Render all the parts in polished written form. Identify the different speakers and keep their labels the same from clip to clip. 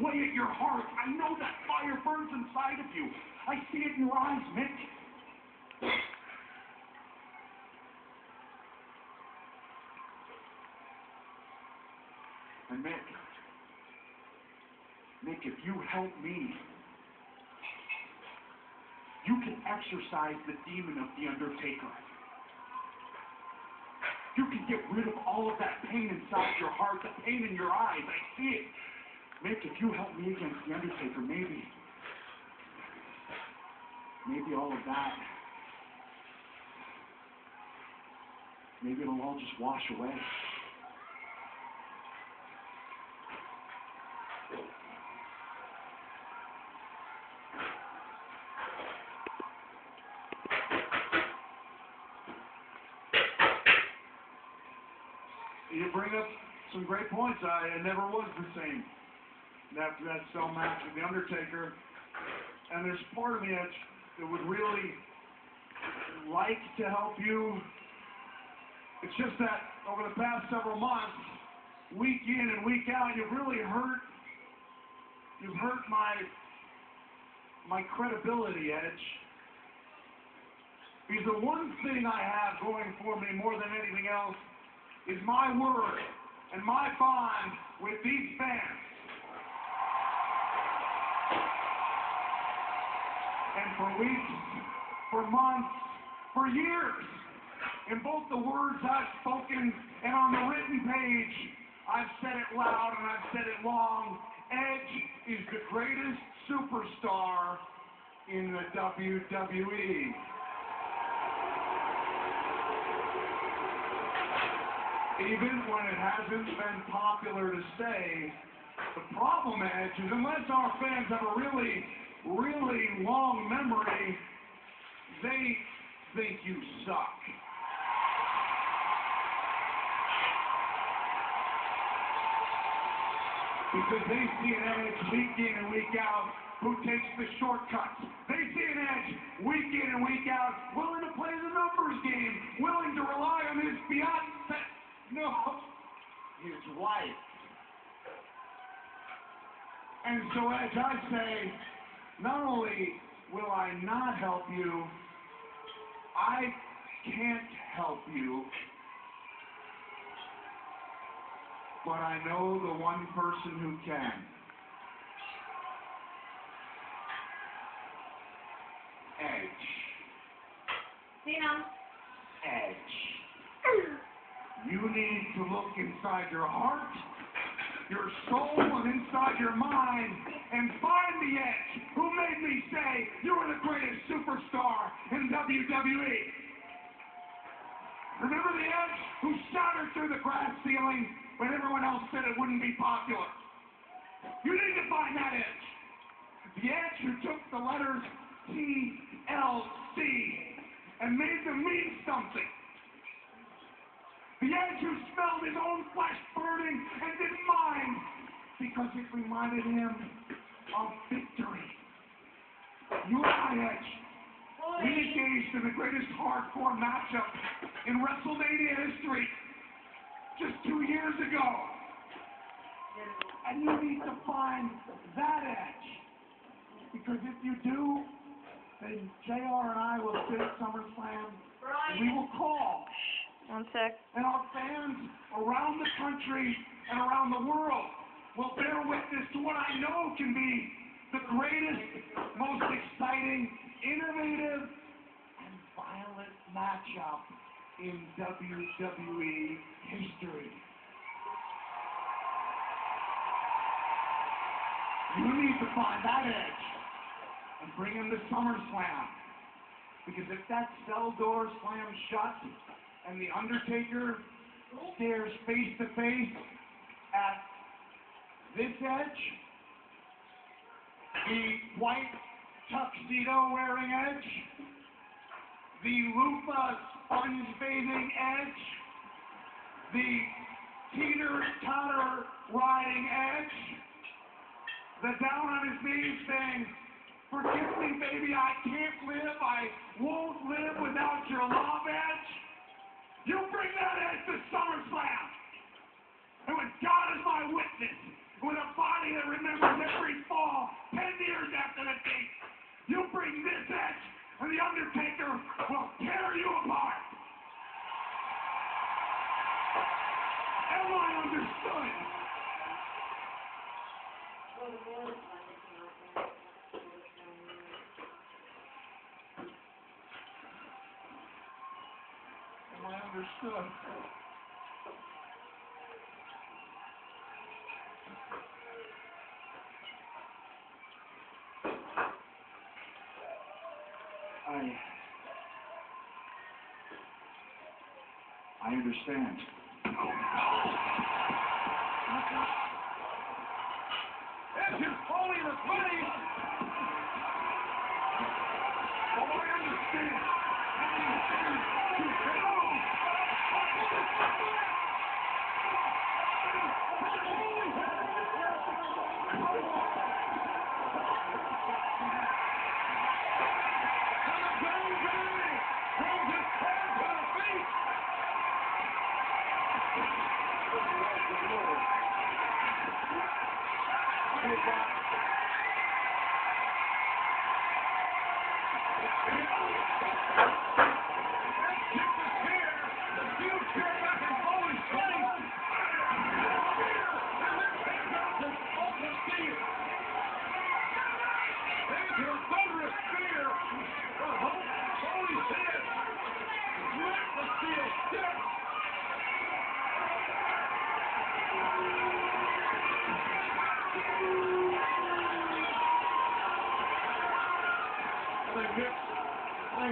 Speaker 1: play at your heart. I know that fire burns inside of you. I see it in your eyes, Mick. And Mick, if you help me, you can exorcise the demon of The Undertaker. You can get rid of all of that pain inside your heart, the pain in your eyes. I see it. Mick, if you help me against The Undertaker, maybe all of that, maybe it'll all just wash away. You bring up some great points. I never was the same after that cell match with The Undertaker. And there's part of me that would really like to help you. It's just that over the past several months, week in and week out, you've hurt my credibility, Edge. Because the one thing I have going for me more than anything else is my word and my bond with these fans. And for weeks, for months, for years, in both the words I've spoken and on the written page, I've said it loud and I've said it long. Edge is the greatest superstar in the WWE. Even when it hasn't been popular to say, the problem, Edge, is unless our fans have a really, really long memory, they think you suck. Because they see an Edge week in and week out who takes the shortcuts. They see an Edge week in and week out willing to play the numbers game, willing to rely on his fiancé. No, his wife. And so, Edge, I say, not only will I not help you, I can't help you, but I know the one person who can. Edge.
Speaker 2: Cena.
Speaker 1: Edge. You need to look inside your heart, your soul, and inside your mind, and find the Edge who made me say you were the greatest superstar in WWE. Remember the Edge who shouted through the glass ceiling when everyone else said it wouldn't be popular? You need to find that Edge. The Edge who took the letters TLC and made them mean something. The Edge who smelled his own flesh burning and didn't mind because it reminded him of victory. You and I, Edge, we engaged in the greatest hardcore matchup in WrestleMania history just 2 years ago. And you need to find that Edge. Because if you do, then JR and I will sit at SummerSlam and we will call.
Speaker 2: 1 sec.
Speaker 1: And our fans around the country and around the world will bear witness to what I know can be the greatest, most exciting, innovative, and violent matchup in WWE history. You need to find that Edge and bring him to SummerSlam. Because if that cell door slams shut, and The Undertaker stares face to face at this Edge, the white tuxedo wearing Edge, the loofah sponge bathing Edge, the teeter-totter riding Edge, the down on his knees saying, "Forgive me, baby, I can't live, I won't live without your love, Edge." You bring that Edge to SummerSlam. And with God as my witness, with a body that remembers every and the Undertaker will tear you apart. Am I understood? Am I understood? I understand. Mick Foley in the place. Oh, I understand. I think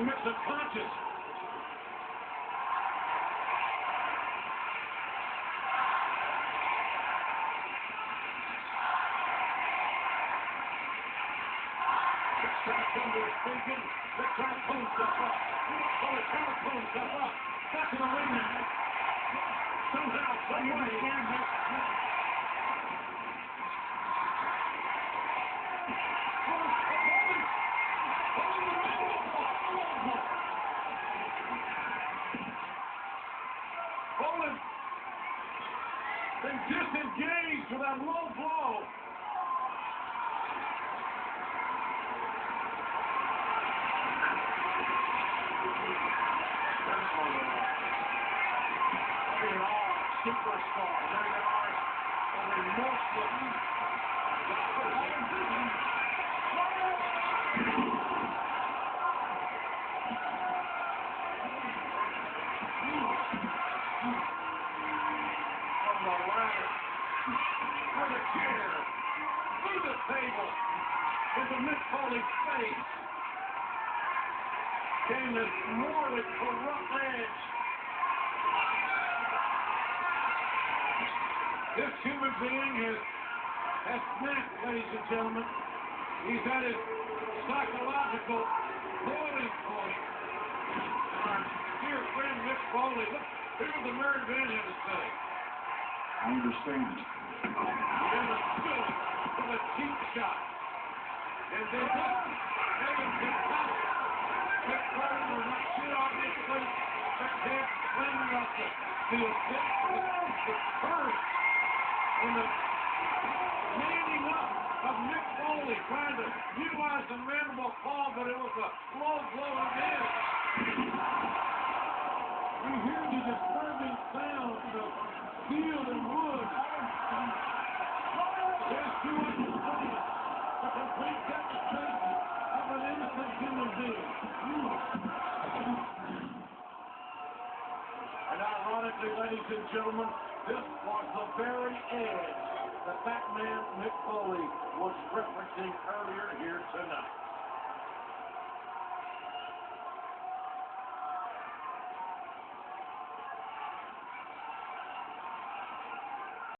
Speaker 1: Mick's unconscious. Mick's trying to come to his thinking. Mick's trying to pull himself up. Foley trying to pull himself up. Back in the ring now. Somehow, some way. They disengaged with that low blow. There you are, superstar. There you are, a remorseless. With a chair, through the table, into Mick Foley's face, came this morally corrupt edge. This human being has snapped, ladies and gentlemen. He's at his psychological boiling point. Our dear friend Mick Foley, look, here's what the married man had to say. I understand. He understood with a cheap shot. And then Megan can touch Mick Foley or not shit, obviously. That can't claim up the courage and the manning up of Mick Foley trying to utilize the mandible claw, but it was a low blow again. We hear the disturbing sound of steel and wood. There's too much to say. The complete devastation of an innocent human being. And ironically, ladies and gentlemen, this was the very edge that man, Mick Foley, was referencing earlier here tonight.